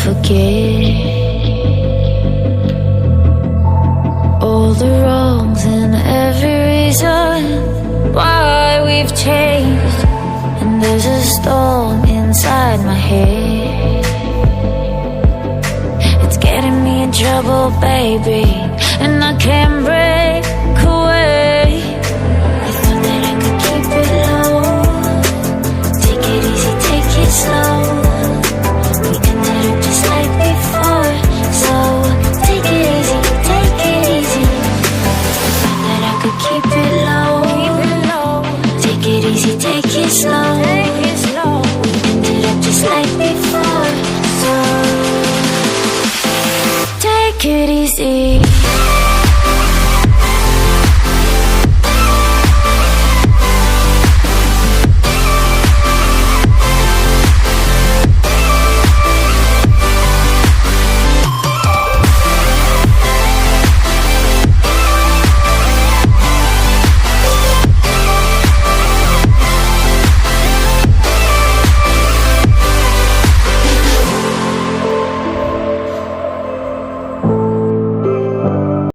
forget all the wrongs and every reason why we've changed. And there's a storm inside my head, it's getting me in trouble, baby, and I can't break away. I thought that I could keep it low, take it easy, take it slow. We ended up just like before, so take it easy, take it easy. I thought that I could keep it low, take it easy, take it slow. We ended up just like before, so take it easy.